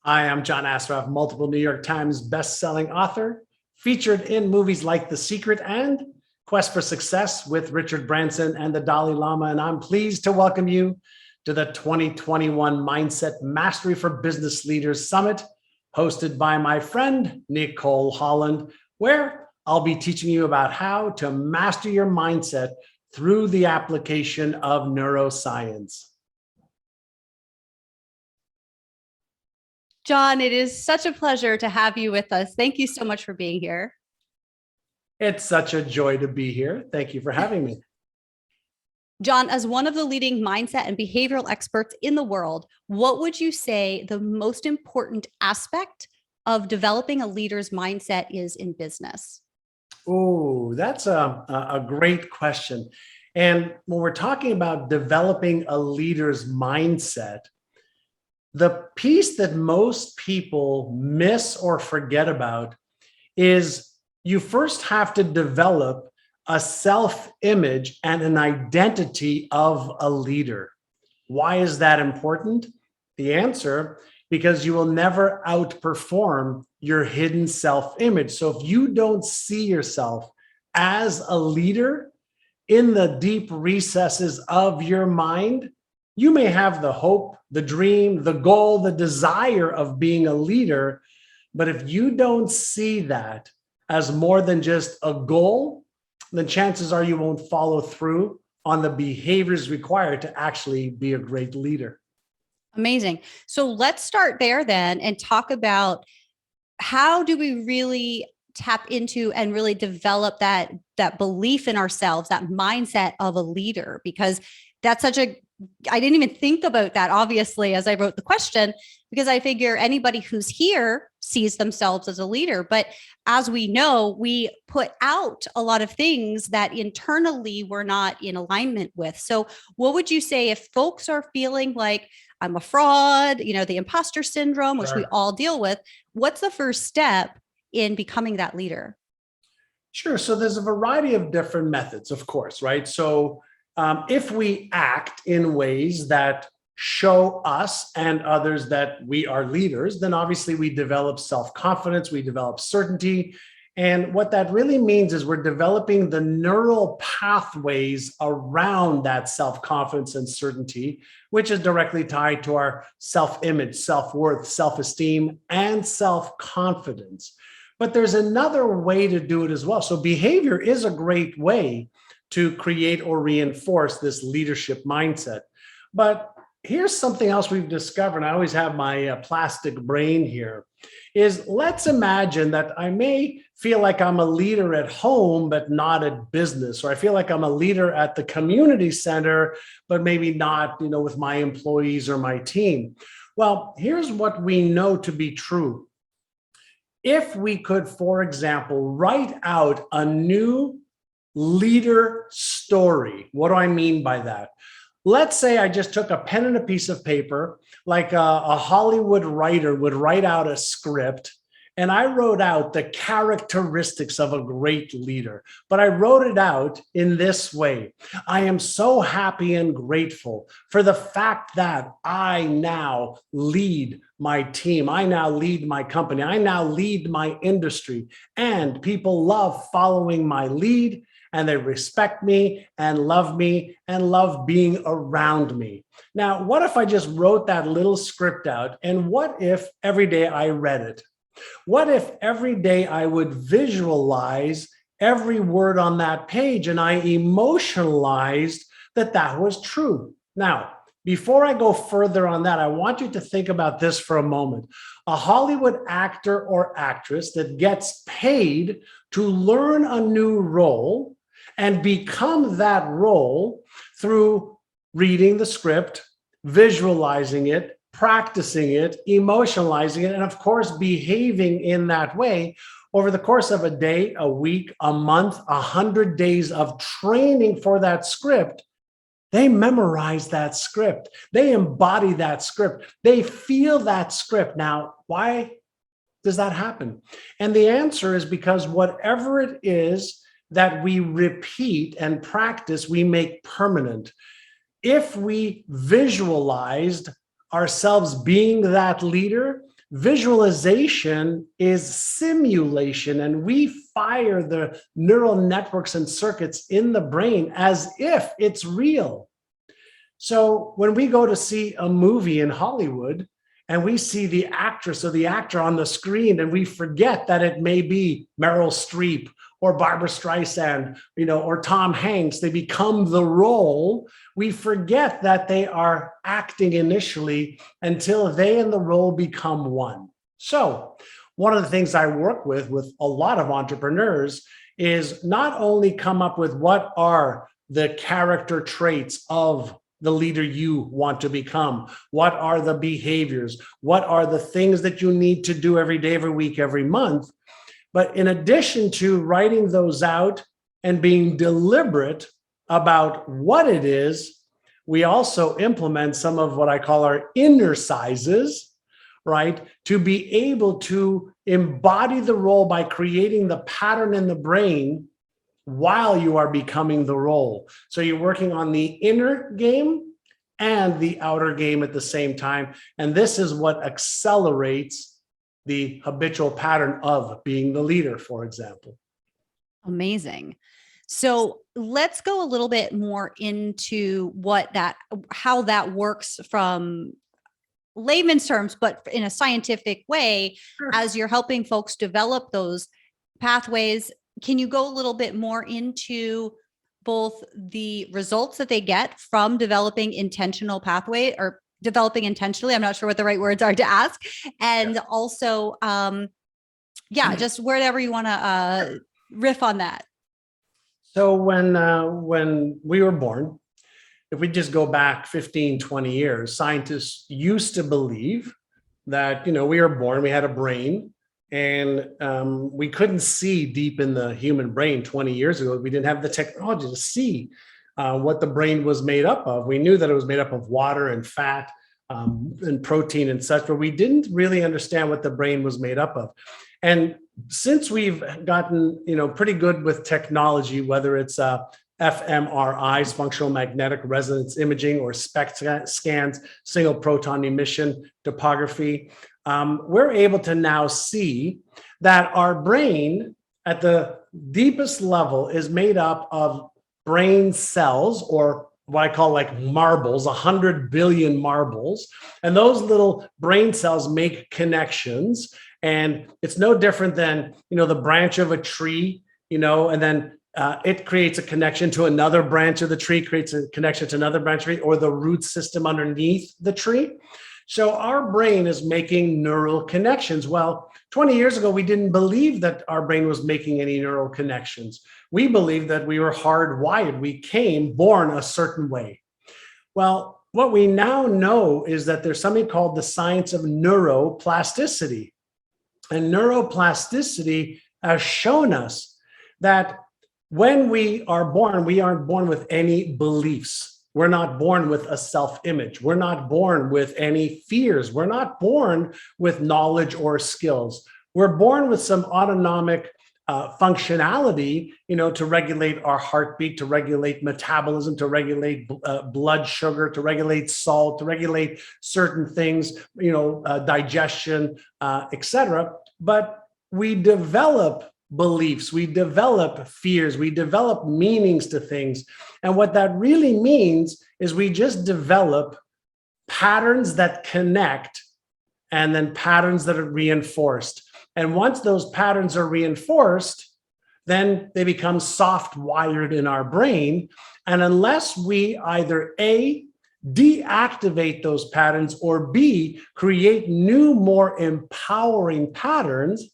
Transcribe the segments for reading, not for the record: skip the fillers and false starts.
I am John Assaraf, multiple New York Times bestselling author, featured in movies like The Secret and Quest for Success with Richard Branson and the Dalai Lama. And I'm pleased to welcome you to the 2021 Mindset Mastery for Business Leaders Summit, hosted by my friend, Nicole Holland, where I'll be teaching you about how to master your mindset through the application of neuroscience. John, it is such a pleasure to have you with us. Thank you so much for being here. It's such a joy to be here. Thank you for having me. John, as one of the leading mindset and behavioral experts in the world, what would you say the most important aspect of developing a leader's mindset is in business? Oh, that's a great question. And when we're talking about developing a leader's mindset, the piece that most people miss or forget about is you first have to develop a self-image and an identity of a leader. Why is that important? The answer, because you will never outperform your hidden self-image. So if you don't see yourself as a leader in the deep recesses of your mind, you may have the hope, the dream, the goal, the desire of being a leader, but if you don't see that as more than just a goal, then chances are you won't follow through on the behaviors required to actually be a great leader. Amazing. So let's start there then and talk about how do we really tap into and really develop that belief in ourselves, that mindset of a leader, because that's I didn't even think about that, obviously, as I wrote the question, because I figure anybody who's here sees themselves as a leader. But as we know, we put out a lot of things that internally we're not in alignment with. So what would you say if folks are feeling like I'm a fraud, the imposter syndrome, which we all deal with, what's the first step in becoming that leader? Sure. So there's a variety of different methods, of course, right? So if we act in ways that show us and others that we are leaders, then obviously we develop self-confidence, we develop certainty. And what that really means is we're developing the neural pathways around that self-confidence and certainty, which is directly tied to our self-image, self-worth, self-esteem, and self-confidence. But there's another way to do it as well. So behavior is a great way to create or reinforce this leadership mindset. But here's something else we've discovered. I always have my plastic brain here, is let's imagine that I may feel like I'm a leader at home, but not at business, or I feel like I'm a leader at the community center, but maybe not, with my employees or my team. Well, here's what we know to be true. If we could, for example, write out a new leader story. What do I mean by that? Let's say I just took a pen and a piece of paper, like a Hollywood writer would write out a script, and I wrote out the characteristics of a great leader. But I wrote it out in this way. I am so happy and grateful for the fact that I now lead my team. I now lead my company. I now lead my industry. And people love following my lead, and they respect me and love being around me. Now, what if I just wrote that little script out? And what if every day I read it? What if every day I would visualize every word on that page and I emotionalized that that was true? Now, before I go further on that, I want you to think about this for a moment. A Hollywood actor or actress that gets paid to learn a new role and become that role through reading the script, visualizing it, practicing it, emotionalizing it, and of course, behaving in that way over the course of a day, a week, a month, 100 days of training for that script. They memorize that script. They embody that script. They feel that script. Now, why does that happen? And the answer is because whatever it is that we repeat and practice, we make permanent. If we visualized ourselves being that leader, Visualization is simulation, and we fire the neural networks and circuits in the brain as if it's real. So when we go to see a movie in Hollywood and we see the actress or the actor on the screen, and we forget that it may be Meryl Streep or Barbara Streisand, or Tom Hanks, they become the role. We forget that they are acting initially until they and the role become one. So one of the things I work with a lot of entrepreneurs is not only come up with what are the character traits of the leader you want to become, what are the behaviors, what are the things that you need to do every day, every week, every month. But in addition to writing those out and being deliberate about what it is, we also implement some of what I call our Innercises, right? To be able to embody the role by creating the pattern in the brain while you are becoming the role. So you're working on the inner game and the outer game at the same time. And this is what accelerates the habitual pattern of being the leader, for example. Amazing. So let's go a little bit more into how that works from layman's terms, but in a scientific way. Sure. As you're helping folks develop those pathways. Can you go a little bit more into both the results that they get from developing intentional pathway or developing intentionally? I'm not sure what the right words are to ask. And also, just wherever you want to riff on that. So when we were born, if we just go back 15, 20 years, scientists used to believe that, we were born, we had a brain, and we couldn't see deep in the human brain 20 years ago. We didn't have the technology to see what the brain was made up of. We knew that it was made up of water and fat and protein and such, but we didn't really understand what the brain was made up of. And since we've gotten, pretty good with technology, whether it's fMRIs, functional magnetic resonance imaging, or SPECT scans, single proton emission topography, we're able to now see that our brain at the deepest level is made up of brain cells, or what I call like marbles, 100 billion marbles. And those little brain cells make connections. And it's no different than, the branch of a tree, and then it creates a connection to another branch of the tree, creates a connection to another branch of the tree, or the root system underneath the tree. So our brain is making neural connections. Well, 20 years ago, we didn't believe that our brain was making any neural connections. We believed that we were hardwired. We came born a certain way. Well, what we now know is that there's something called the science of neuroplasticity. And neuroplasticity has shown us that when we are born, we aren't born with any beliefs. We're not born with a self-image. We're not born with any fears. We're not born with knowledge or skills. We're born with some autonomic functionality, to regulate our heartbeat, to regulate metabolism, to regulate blood sugar, to regulate salt, to regulate certain things, digestion, etc. But we develop beliefs, we develop fears, we develop meanings to things. And what that really means is we just develop patterns that connect and then patterns that are reinforced. And once those patterns are reinforced, then they become soft wired in our brain. And unless we either A, deactivate those patterns, or B, create new, more empowering patterns,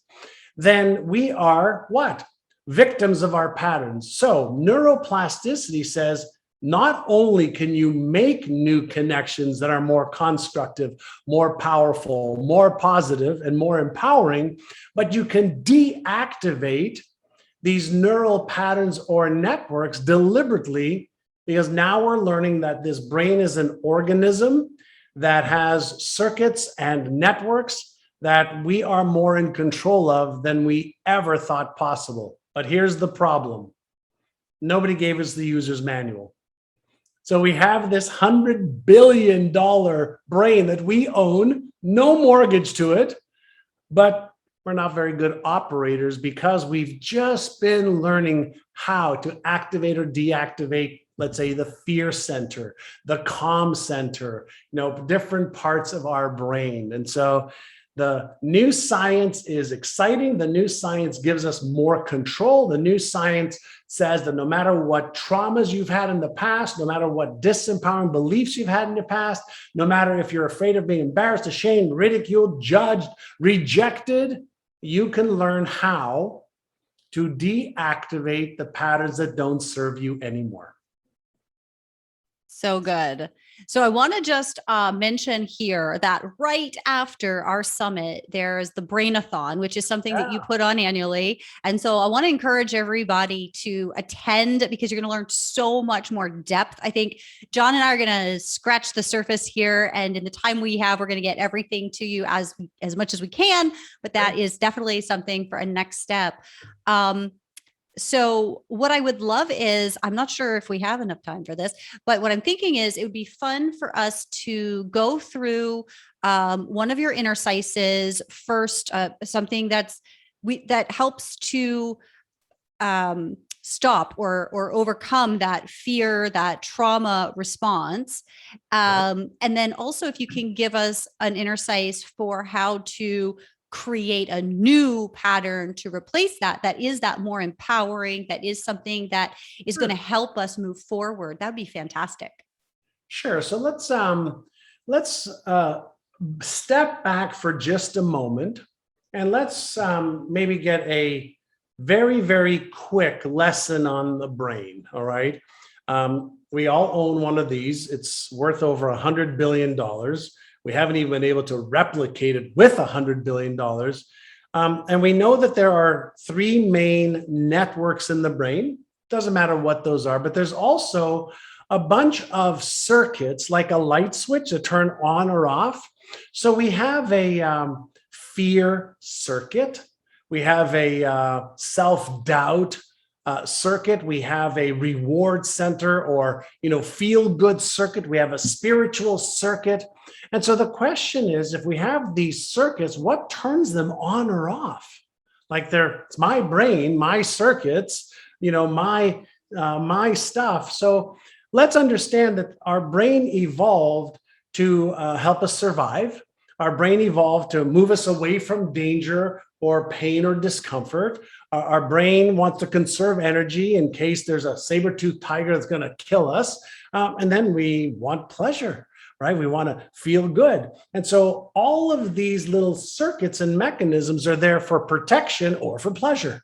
then we are what? Victims of our patterns. So neuroplasticity says not only can you make new connections that are more constructive, more powerful, more positive, and more empowering, but you can deactivate these neural patterns or networks deliberately, because now we're learning that this brain is an organism that has circuits and networks that we are more in control of than we ever thought possible. But here's the problem. Nobody gave us the user's manual. So we have this $100 billion brain that we own, no mortgage to it, but we're not very good operators because we've just been learning how to activate or deactivate, let's say, the fear center, the calm center, different parts of our brain. And so the new science is exciting. The new science gives us more control. The new science says that no matter what traumas you've had in the past, no matter what disempowering beliefs you've had in the past, no matter if you're afraid of being embarrassed, ashamed, ridiculed, judged, rejected, you can learn how to deactivate the patterns that don't serve you anymore. So good. So I want to just mention here that right after our summit, there's the Brainathon, which is something that you put on annually. And so I want to encourage everybody to attend because you're going to learn so much more depth. I think John and I are going to scratch the surface here. And in the time we have, we're going to get everything to you as much as we can. But that is definitely something for a next step. So what I would love is, I'm not sure if we have enough time for this, but what I'm thinking is it would be fun for us to go through one of your Innercises first, something that helps to stop or overcome that fear, that trauma response. And then also if you can give us an Innercise for how to create a new pattern to replace that is that more empowering, that is something that is going to help us move forward. That'd be fantastic. Sure. So let's step back for just a moment and let's maybe get a very, very quick lesson on the brain. All right. We all own one of these. It's worth over $100 billion. We haven't even been able to replicate it with $100 billion. And we know that there are three main networks in the brain. Doesn't matter what those are, but there's also a bunch of circuits like a light switch that turn on or off. So we have a fear circuit. We have a self-doubt circuit. We have a reward center or, feel good circuit. We have a spiritual circuit. And so the question is, if we have these circuits, what turns them on or off? Like it's my brain, my circuits, my stuff. So let's understand that our brain evolved to help us survive. Our brain evolved to move us away from danger or pain or discomfort. Our brain wants to conserve energy in case there's a saber-toothed tiger that's going to kill us. And then we want pleasure, right? We want to feel good. And so all of these little circuits and mechanisms are there for protection or for pleasure,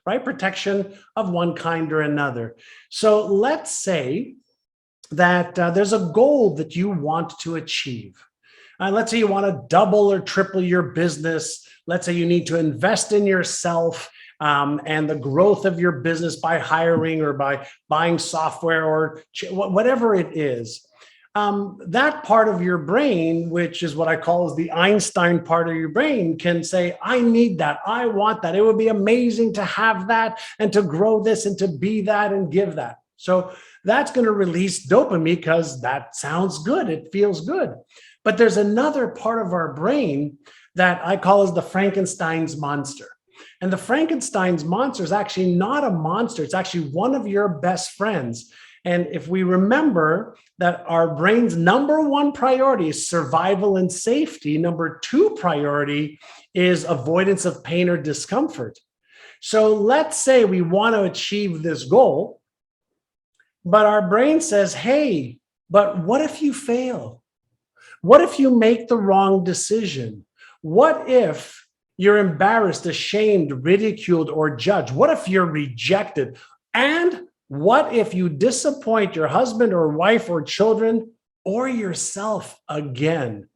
right? Protection of one kind or another. So let's say that there's a goal that you want to achieve. Let's say you want to double or triple your business. Let's say you need to invest in yourself and the growth of your business by hiring or by buying software or whatever it is. That part of your brain, which is what I call is the Einstein part of your brain, can say, I need that. I want that. It would be amazing to have that and to grow this and to be that and give that. So that's going to release dopamine because that sounds good. It feels good. But there's another part of our brain that I call as the Frankenstein's monster. And the Frankenstein's monster is actually not a monster. It's actually one of your best friends. And if we remember that our brain's number one priority is survival and safety, number two priority is avoidance of pain or discomfort. So let's say we want to achieve this goal, but our brain says, hey, but what if you fail? What if you make the wrong decision? What if you're embarrassed, ashamed, ridiculed, or judged? What if you're rejected? And what if you disappoint your husband or wife or children or yourself again?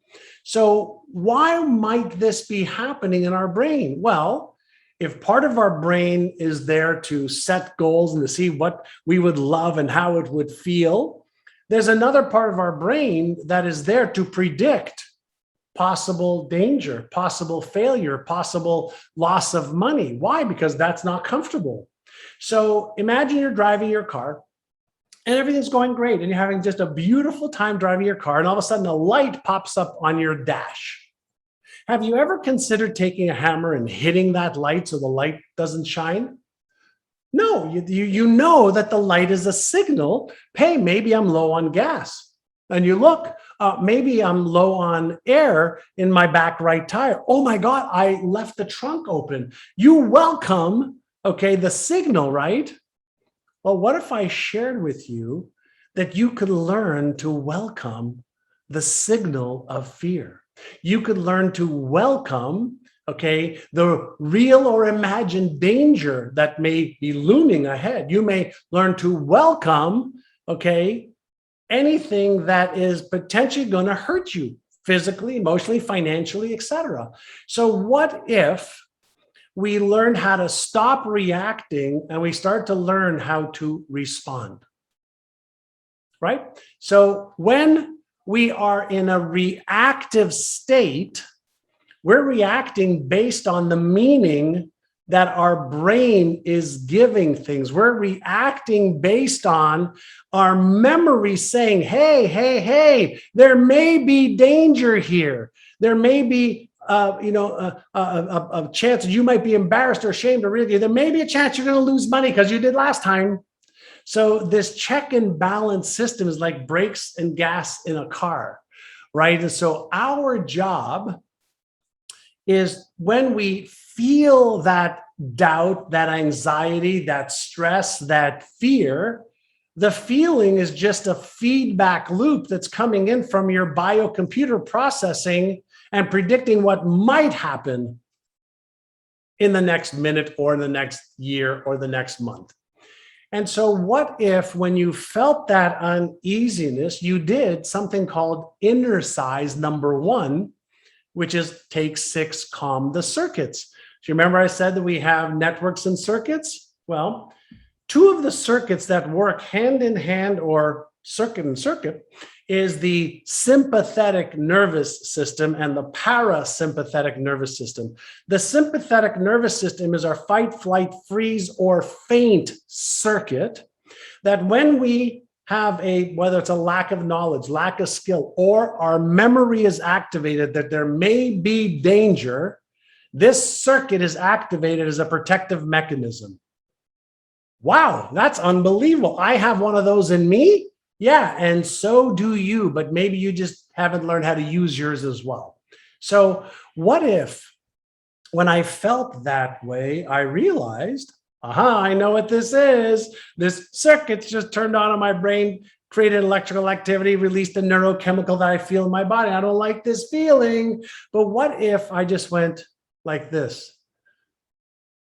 So why might this be happening in our brain? Well, if part of our brain is there to set goals and to see what we would love and how it would feel, there's another part of our brain that is there to predict possible danger, possible failure, possible loss of money. Why? Because that's not comfortable. So imagine you're driving your car and everything's going great and you're having just a beautiful time driving your car, and all of a sudden a light pops up on your dash. Have you ever considered taking a hammer and hitting that light so the light doesn't shine? No, you know that the light is a signal. Hey, maybe I'm low on gas. And you look, maybe I'm low on air in my back right tire. Oh my God, I left the trunk open. You welcome, okay, the signal, right? Well, what if I shared with you that you could learn to welcome the signal of fear? You could learn to welcome, okay, the real or imagined danger that may be looming ahead. You may learn to welcome, okay, anything that is potentially going to hurt you physically, emotionally, financially, etc. So what if we learn how to stop reacting and we start to learn how to respond, right? So when we are in a reactive state, we're reacting based on the meaning that our brain is giving things. We're reacting based on our memory saying, hey, hey, hey, there may be danger here. There may be a chance you might be embarrassed or ashamed or really, there may be a chance you're going to lose money because you did last time. So this check and balance system is like brakes and gas in a car, right? And so our job is when we feel that doubt, that anxiety, that stress, that fear, the feeling is just a feedback loop that's coming in from your biocomputer processing and predicting what might happen in the next minute or the next year or the next month. And so what if when you felt that uneasiness, you did something called Innercise #1, which is take 6, calm the circuits. Do you remember I said that we have networks and circuits? Well, 2 of the circuits that work hand in hand or circuit in circuit is the sympathetic nervous system and the parasympathetic nervous system. The sympathetic nervous system is our fight, flight, freeze, or faint circuit that when we have whether it's a lack of knowledge, lack of skill, or our memory is activated that there may be danger, this circuit is activated as a protective mechanism. Wow, that's unbelievable. I have one of those in me. Yeah, and so do you, but maybe you just haven't learned how to use yours as well. So what if when I felt that way, I realized, aha, I know what this is. This circuit's just turned on in my brain, created electrical activity, released a neurochemical that I feel in my body. I don't like this feeling. But what if I just went like this?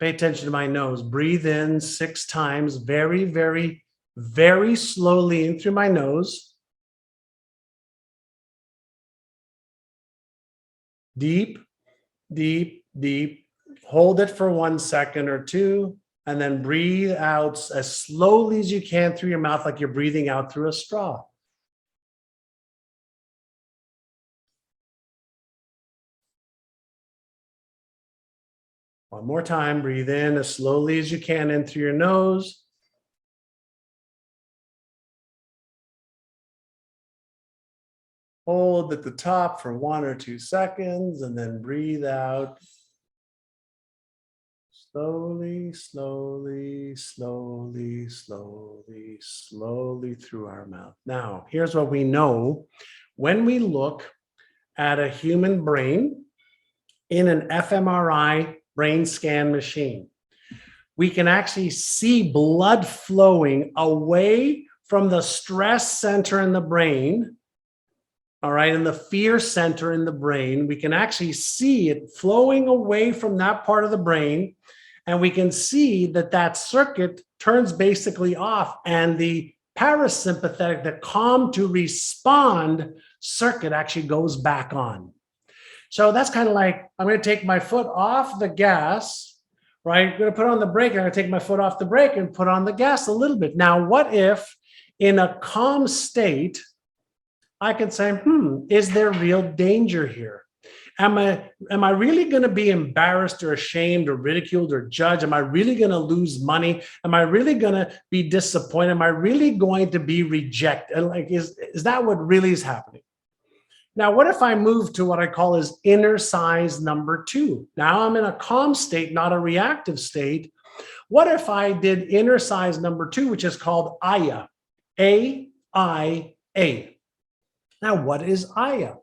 Pay attention to my nose. Breathe in 6 times, very, very, very slowly in through my nose. Deep, deep, deep. Hold it for 1 second or 2, and then breathe out as slowly as you can through your mouth, like you're breathing out through a straw. One more time, breathe in as slowly as you can in through your nose. Hold at the top for 1 or 2 seconds and then breathe out. Slowly, slowly, slowly, slowly, slowly through our mouth. Now, here's what we know. When we look at a human brain in an fMRI brain scan machine, we can actually see blood flowing away from the stress center in the brain, all right, and the fear center in the brain. We can actually see it flowing away from that part of the brain, and we can see that that circuit turns basically off, and the parasympathetic, the calm to respond circuit actually goes back on. So that's kind of like, I'm going to take my foot off the gas, right? I'm going to put on the brake. I'm going to take my foot off the brake and put on the gas a little bit. Now, what if in a calm state, I can say, is there real danger here? Am I really going to be embarrassed or ashamed or ridiculed or judged? Am I really going to lose money? Am I really going to be disappointed? Am I really going to be rejected? Like, is that what really is happening? Now, what if I move to what I call as Innercise number 2? Now I'm in a calm state, not a reactive state. What if I did Innercise number 2, which is called Aya, A-I-A? Now, what is Aya?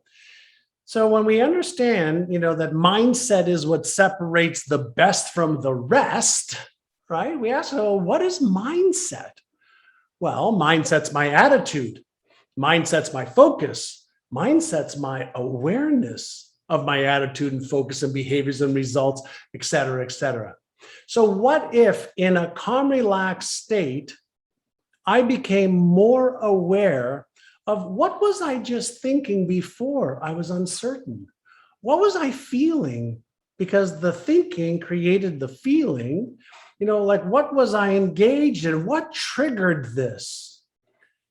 So when we understand, that mindset is what separates the best from the rest, right? We ask, oh, what is mindset? Well, mindset's my attitude. Mindset's my focus. Mindset's my awareness of my attitude and focus and behaviors and results, et cetera, et cetera. So what if in a calm, relaxed state, I became more aware of what was I just thinking before I was uncertain? What was I feeling? Because the thinking created the feeling, like what was I engaged in? What triggered this?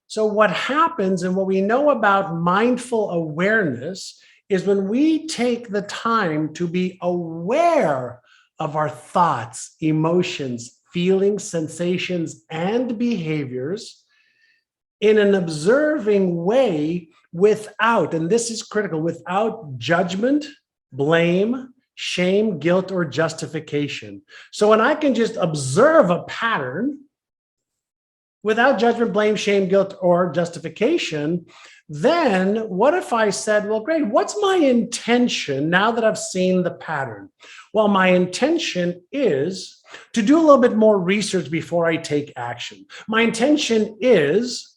So what happens and what we know about mindful awareness is when we take the time to be aware of our thoughts, emotions, feelings, sensations, and behaviors in an observing way without, and this is critical, without judgment, blame, shame, guilt, or justification. So when I can just observe a pattern without judgment, blame, shame, guilt, or justification, then what if I said, well, great, what's my intention now that I've seen the pattern? Well, my intention is to do a little bit more research before I take action. My intention is,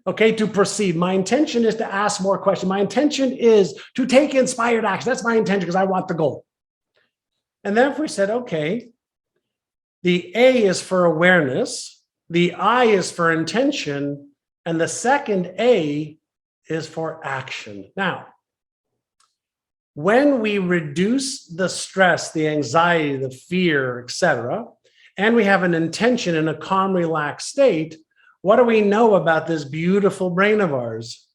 to proceed. My intention is to ask more questions. My intention is to take inspired action. That's my intention because I want the goal. And then if we said, okay, the A is for awareness, the I is for intention, and the second A is for action. Now, when we reduce the stress, the anxiety, the fear, etc., and we have an intention in a calm, relaxed state, what do we know about this beautiful brain of ours,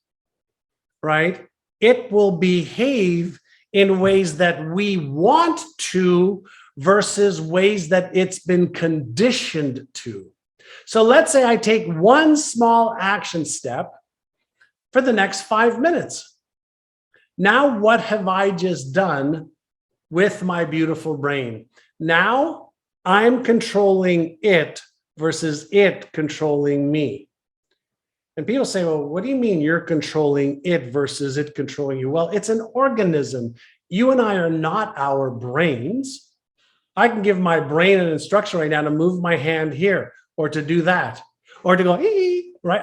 right? It will behave in ways that we want to versus ways that it's been conditioned to. So let's say I take one small action step for the next 5 minutes. Now, what have I just done with my beautiful brain? Now I'm controlling it versus it controlling me. And people say, well, what do you mean you're controlling it versus it controlling you? Well, it's an organism. You and I are not our brains. I can give my brain an instruction right now to move my hand here or to do that or to go, right?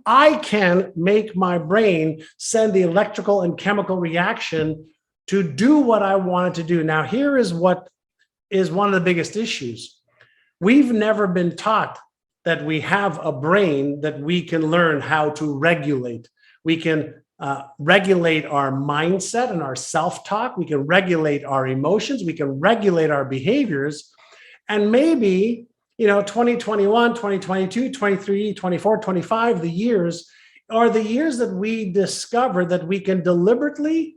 I can make my brain send the electrical and chemical reaction to do what I want it to do. Now, here is what is one of the biggest issues. We've never been taught that we have a brain that we can learn how to regulate. We can regulate our mindset and our self-talk. We can regulate our emotions. We can regulate our behaviors. And maybe, 2021, 2022, 23, 24, 25, the years are the years that we discover that we can deliberately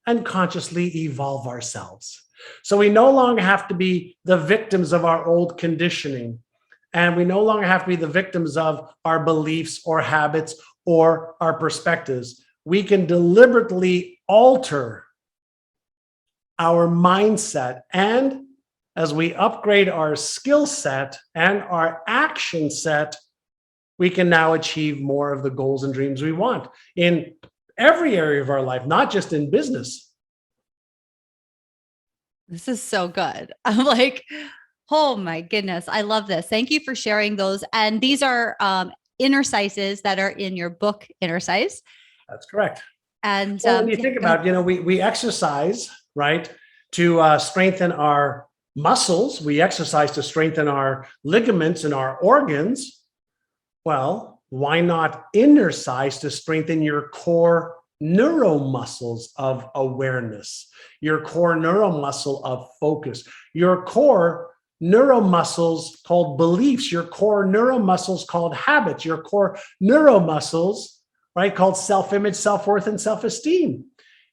and consciously evolve ourselves. So we no longer have to be the victims of our old conditioning. And we no longer have to be the victims of our beliefs or habits or our perspectives. We can deliberately alter our mindset. And as we upgrade our skill set and our action set, we can now achieve more of the goals and dreams we want in every area of our life, not just in business. This is so good. I'm like, oh my goodness. I love this. Thank you for sharing those. And these are Innercises that are in your book, Innercise. That's correct. And when you think about, we exercise, right, to strengthen our muscles. We exercise to strengthen our ligaments and our organs. Well, why not Innercise to strengthen your core neuromuscles of awareness, your core neuromuscle of focus, your core neuromuscles called beliefs, your core neuromuscles called habits, your core neuromuscles, right, called self-image, self-worth, and self-esteem.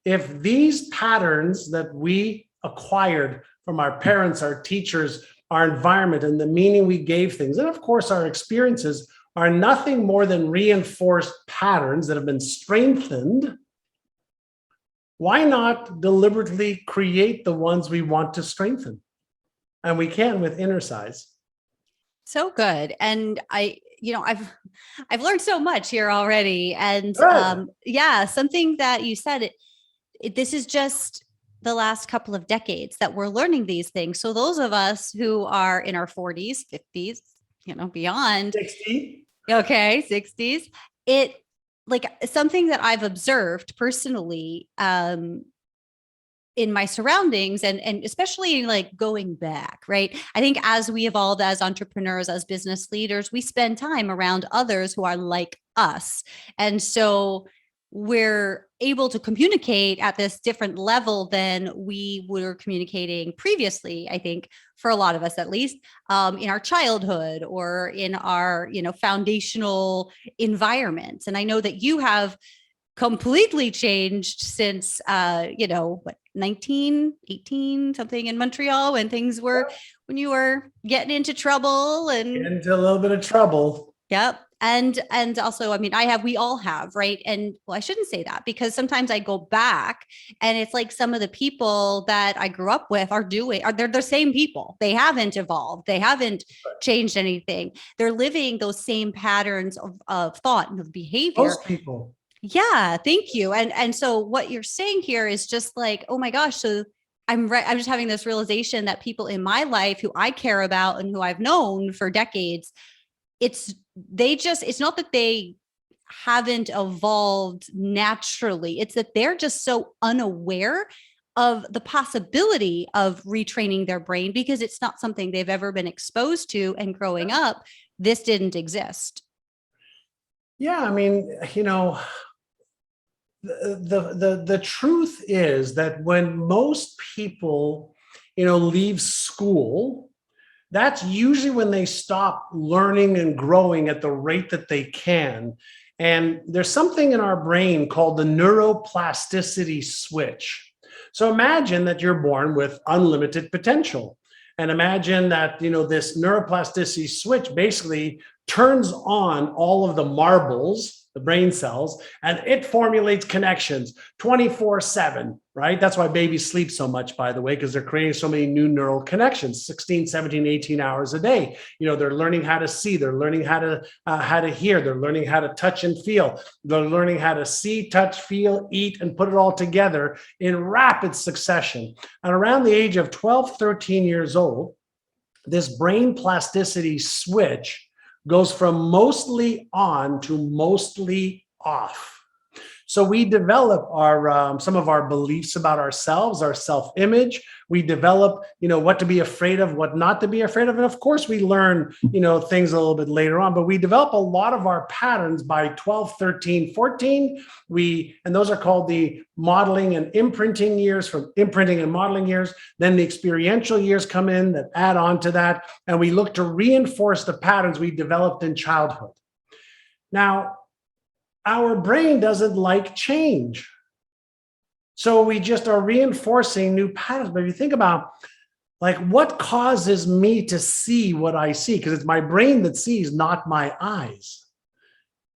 If these patterns that we acquired from our parents, our teachers, our environment, and the meaning we gave things, and of course our experiences, are nothing more than reinforced patterns that have been strengthened why not deliberately create the ones we want to strengthen? And we can with Innercise. So good. And I've learned so much here already. And yeah, something that you said, this is just the last couple of decades that we're learning these things. So those of us who are in our 40s, 50s, beyond 60. Okay, 60s, it like something that I've observed personally in my surroundings and especially like going back, right? I think as we evolve as entrepreneurs, as business leaders, we spend time around others who are like us. And so we're able to communicate at this different level than we were communicating previously, I think, for a lot of us, at least, in our childhood or in our, foundational environments. And I know that you have completely changed since, 19, 18, something in Montreal when things were, when you were getting into trouble and into a little bit of trouble. Yep. And also, we all have, right? And well, I shouldn't say that because sometimes I go back and it's like some of the people that I grew up with they're the same people. They haven't evolved. They haven't changed anything. They're living those same patterns of thought and of behavior. Most people. Yeah. Thank you. And so what you're saying here is just like, oh my gosh. So I'm just having this realization that people in my life who I care about and who I've known for decades, it's not that they haven't evolved naturally. It's that they're just so unaware of the possibility of retraining their brain because it's not something they've ever been exposed to. And growing up, this didn't exist. Yeah. The truth is that when most people, leave school, that's usually when they stop learning and growing at the rate that they can. And there's something in our brain called the neuroplasticity switch. So imagine that you're born with unlimited potential. And imagine that, this neuroplasticity switch basically turns on all of the marbles, the brain cells, and it formulates connections 24/7, right? That's why babies sleep so much, by the way, because they're creating so many new neural connections, 16, 17, 18 hours a day. They're learning how to see, they're learning how to hear, they're learning how to touch and feel. They're learning how to see, touch, feel, eat, and put it all together in rapid succession. And around the age of 12, 13 years old, this brain plasticity switch goes from mostly on to mostly off. So we develop some of our beliefs about ourselves, our self-image. We develop, what to be afraid of, what not to be afraid of. And of course, we learn, things a little bit later on, but we develop a lot of our patterns by 12, 13, 14. And those are called the modeling and imprinting years, from imprinting and modeling years. Then the experiential years come in that add on to that. And we look to reinforce the patterns we developed in childhood. Now, our brain doesn't like change. So we just are reinforcing new patterns. But if you think about what causes me to see what I see, because it's my brain that sees, not my eyes,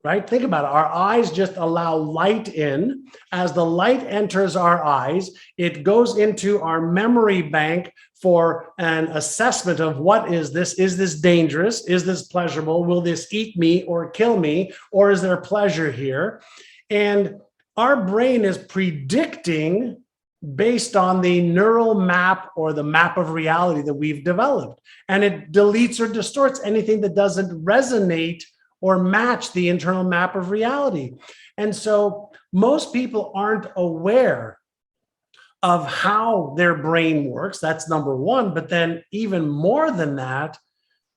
right? Think about it. Our eyes just allow light in. As the light enters our eyes, it goes into our memory bank for an assessment of what is this? Is this dangerous? Is this pleasurable? Will this eat me or kill me? Or is there pleasure here? And our brain is predicting based on the neural map or the map of reality that we've developed. And it deletes or distorts anything that doesn't resonate or match the internal map of reality. And so most people aren't aware of how their brain works. That's number one. But then even more than that,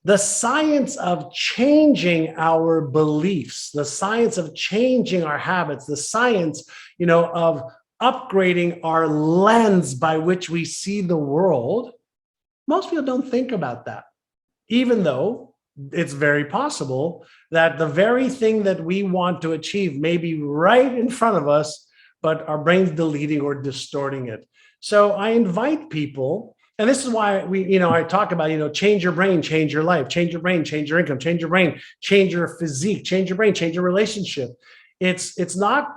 the science of changing our beliefs, the science of changing our habits, the science, of upgrading our lens by which we see the world, most people don't think about that, even though it's very possible that the very thing that we want to achieve may be right in front of us, but our brain's deleting or distorting it. So I invite people, and this is why I talk about, change your brain, change your life, change your brain, change your income, change your brain, change your physique, change your brain, change your relationship. It's not,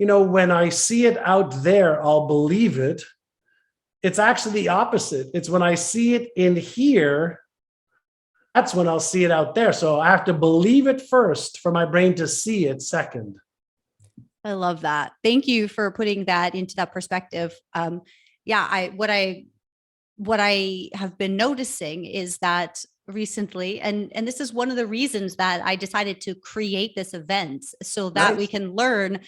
when I see it out there, I'll believe it. It's actually the opposite. It's when I see it in here, that's when I'll see it out there. So I have to believe it first for my brain to see it second. I love that. Thank you for putting that into that perspective. What I have been noticing is that recently, and this is one of the reasons that I decided to create this event, so that we can learn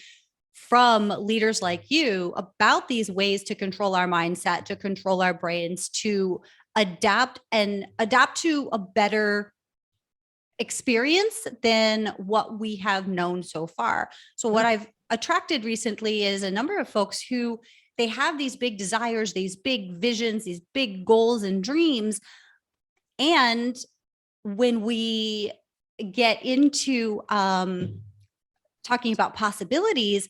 from leaders like you about these ways to control our mindset, to control our brains, to adapt to a better experience than what we have known so far. So what I've attracted recently is a number of folks who they have these big desires, these big visions, these big goals and dreams. And when we get into talking about possibilities,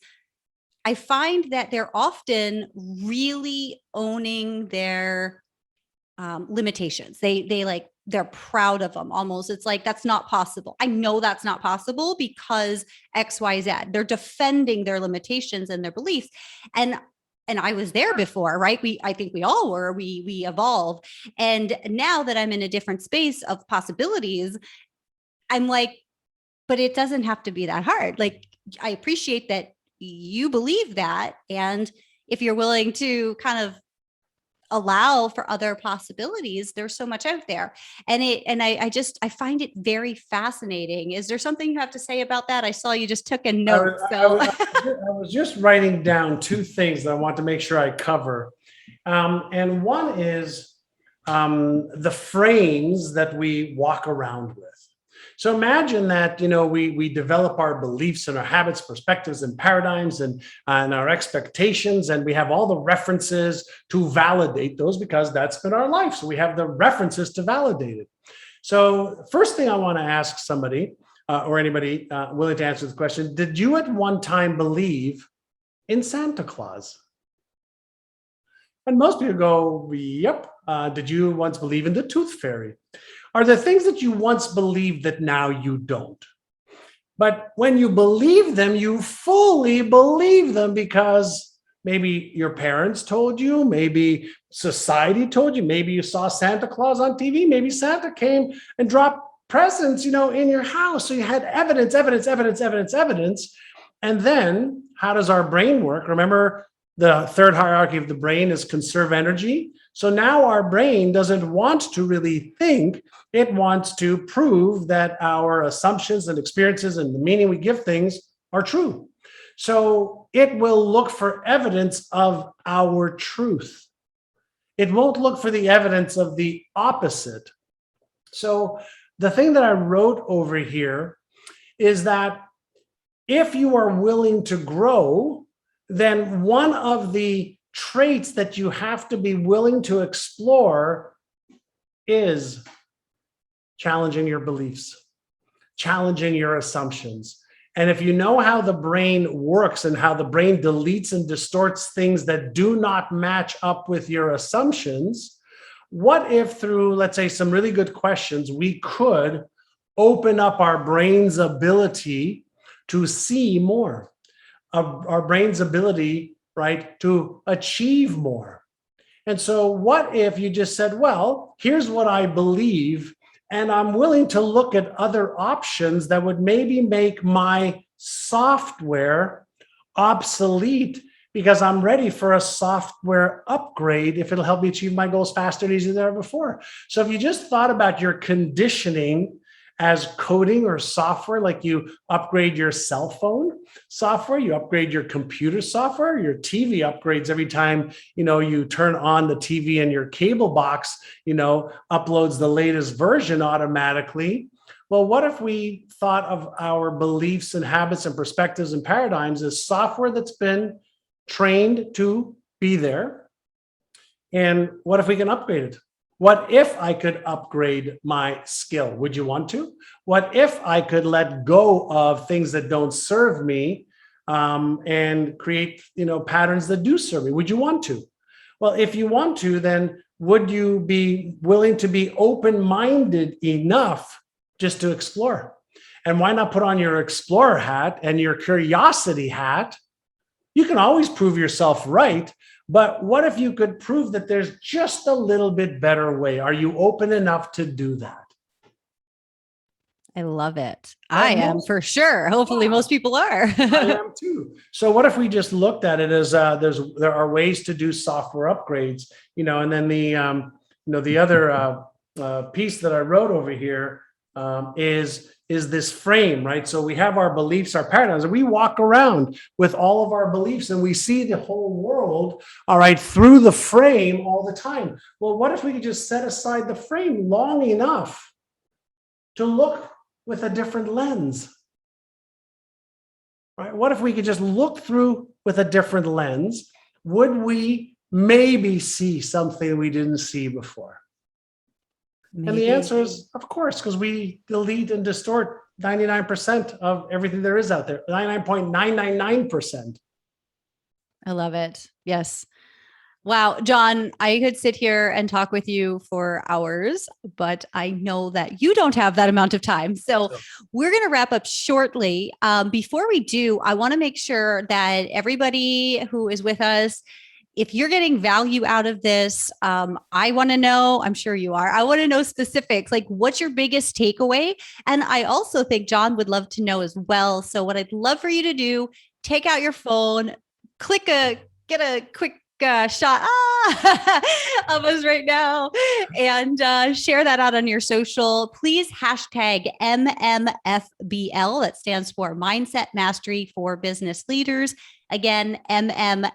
I find that they're often really owning their limitations. They're proud of them almost. It's like, that's not possible. I know that's not possible because X, Y, Z. They're defending their limitations and their beliefs. And I was there before, right? I think we all were, we evolve. And now that I'm in a different space of possibilities, I'm like, but it doesn't have to be that hard. Like, I appreciate that you believe that. And if you're willing to kind of allow for other possibilities, there's so much out there. And I find it very fascinating. Is there something you have to say about that? I saw you just took a note. I was just writing down two things that I want to make sure I cover. And one is the frames that we walk around with. So imagine that, we develop our beliefs and our habits, perspectives and paradigms and our expectations, and we have all the references to validate those because that's been our life. So we have the references to validate it. So first thing I want to ask somebody or anybody willing to answer the question, did you at one time believe in Santa Claus? And most people go, yep. Did you once believe in the tooth fairy? Are there things that you once believed that now you don't? But when you believe them, you fully believe them because maybe your parents told you, maybe society told you, maybe you saw Santa Claus on TV, maybe Santa came and dropped presents, in your house. So you had evidence. And then how does our brain work? Remember, the third hierarchy of the brain is conserve energy. So now our brain doesn't want to really think. It wants to prove that our assumptions and experiences and the meaning we give things are true. So it will look for evidence of our truth. It won't look for the evidence of the opposite. So the thing that I wrote over here is that if you are willing to grow, then one of the traits that you have to be willing to explore is challenging your beliefs, challenging your assumptions. And if you know how the brain works and how the brain deletes and distorts things that do not match up with your assumptions, what if through, let's say, some really good questions, we could open up our brain's ability to see more, our brain's ability, right, to achieve more. And so what if you just said, well, here's what I believe, and I'm willing to look at other options that would maybe make my software obsolete because I'm ready for a software upgrade if it'll help me achieve my goals faster and easier than ever before. So if you just thought about your conditioning as coding or software, like you upgrade your cell phone software, you upgrade your computer software, your TV upgrades every time, you turn on the TV and your cable box, uploads the latest version automatically. Well, what if we thought of our beliefs and habits and perspectives and paradigms as software that's been trained to be there? And what if we can upgrade it? What if I could upgrade my skill? Would you want to? What if I could let go of things that don't serve me and create, patterns that do serve me? Would you want to? Well, if you want to, then would you be willing to be open-minded enough just to explore? And why not put on your explorer hat and your curiosity hat You can always prove yourself right, but what if you could prove that there's just a little bit better way? Are you open enough to do that? I love it. I Right? am for sure. Hopefully, most people are. I am too. So what if we just looked at it as there are ways to do software upgrades, and then the other piece that I wrote over here is this frame, right? So we have our beliefs, our paradigms, and we walk around with all of our beliefs and we see the whole world, all right, through the frame all the time. Well, what if we could just set aside the frame long enough to look with a different lens? Right? What if we could just look through with a different lens? Would we maybe see something we didn't see before? Maybe. And the answer is, of course, because we delete and distort 99% of everything there is out there, 99.999%. I love it. Yes. Wow, John, I could sit here and talk with you for hours, but I know that you don't have that amount of time. So we're going to wrap up shortly. Before we do, I want to make sure that everybody who is with us, if you're getting value out of this, I want to know, I'm sure you are, I want to know specifics, like what's your biggest takeaway? And I also think John would love to know as well. So what I'd love for you to do, take out your phone, get a quick shot of us right now and share that out on your social. Please hashtag MMFBL. That stands for Mindset Mastery for Business Leaders. Again, MMFBL.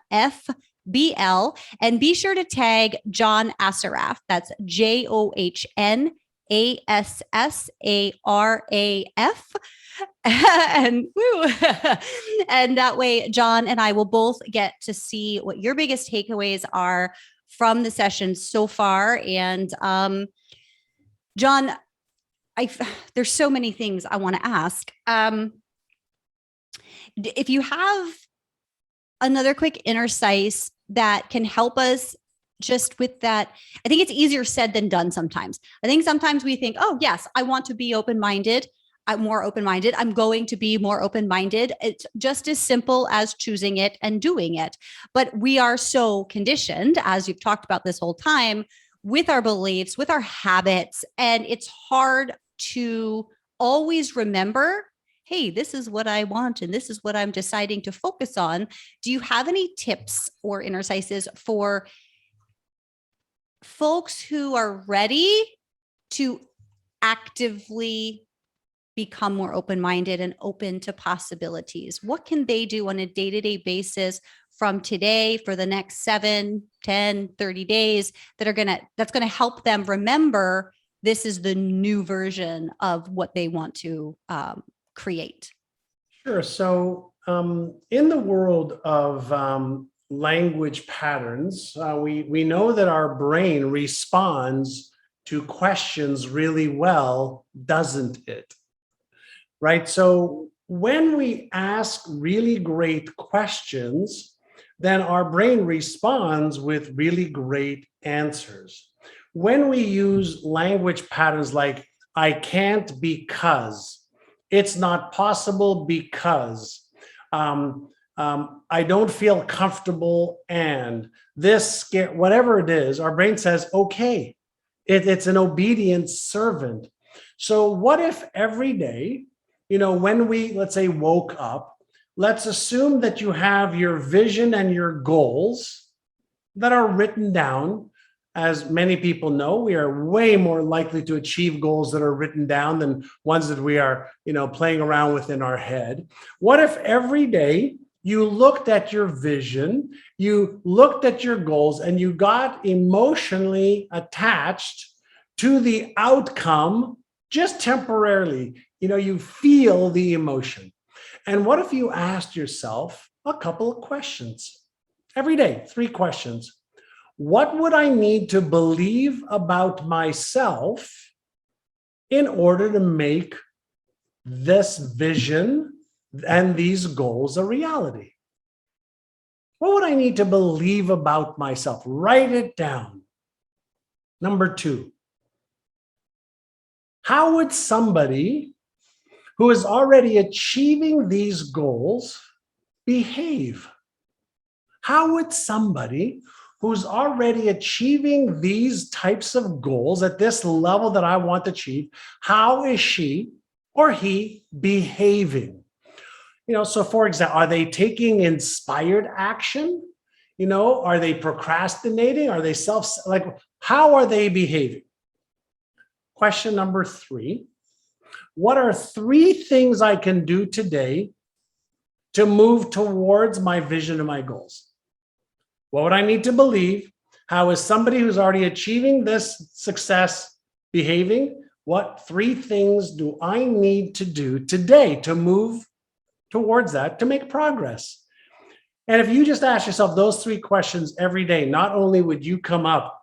And be sure to tag John Assaraf. That's JOHN ASSARAF. And woo. And that way, John and I will both get to see what your biggest takeaways are from the session so far. And John, there's so many things I want to ask. If you have another quick Innercise that can help us just with that, I think it's easier said than done sometimes. I think sometimes we think, oh, yes, I want to be open-minded. I'm more open-minded. I'm going to be more open-minded. It's just as simple as choosing it and doing it. But we are so conditioned, as you've talked about this whole time, with our beliefs, with our habits. And it's hard to always remember, hey, this is what I want and this is what I'm deciding to focus on. Do you have any tips or Innercises for folks who are ready to actively become more open-minded and open to possibilities? What can they do on a day-to-day basis from today for the next 7, 10, 30 days that's going to help them remember this is the new version of what they want to create? Sure. So in the world of language patterns, we know that our brain responds to questions really well, doesn't it? Right? So when we ask really great questions, then our brain responds with really great answers. When we use language patterns like, I can't because, it's not possible because, I don't feel comfortable and this, whatever it is, our brain says, okay, it's an obedient servant. So what if every day, when we, let's say, woke up, let's assume that you have your vision and your goals that are written down. As many people know, we are way more likely to achieve goals that are written down than ones that we are, playing around with in our head. What if every day you looked at your vision, you looked at your goals, and you got emotionally attached to the outcome just temporarily? You feel the emotion. And what if you asked yourself a couple of questions every day, 3 questions? What would I need to believe about myself in order to make this vision and these goals a reality? What would I need to believe about myself? Write it down. Number 2, how would somebody who is already achieving these goals behave? How would somebody who's already achieving these types of goals at this level that I want to achieve, how is she or he behaving? So for example, are they taking inspired action? Are they procrastinating? Are they how are they behaving? Question number 3, what are 3 things I can do today to move towards my vision and my goals? What would I need to believe? How is somebody who's already achieving this success behaving? What 3 things do I need to do today to move towards that, to make progress? And if you just ask yourself those 3 questions every day, not only would you come up,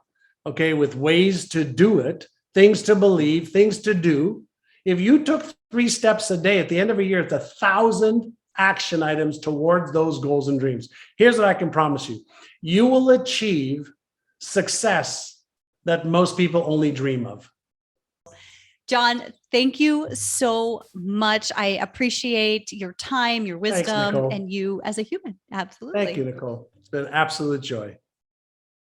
with ways to do it, things to believe, things to do. If you took 3 steps a day, at the end of a year, it's 1,000 action items towards those goals and dreams. Here's what I can promise you. You will achieve success that most people only dream of. John, thank you so much. I appreciate your time, your wisdom, Thanks, Nicole. and you as a human. Absolutely. Thank you, Nicole. It's been an absolute joy.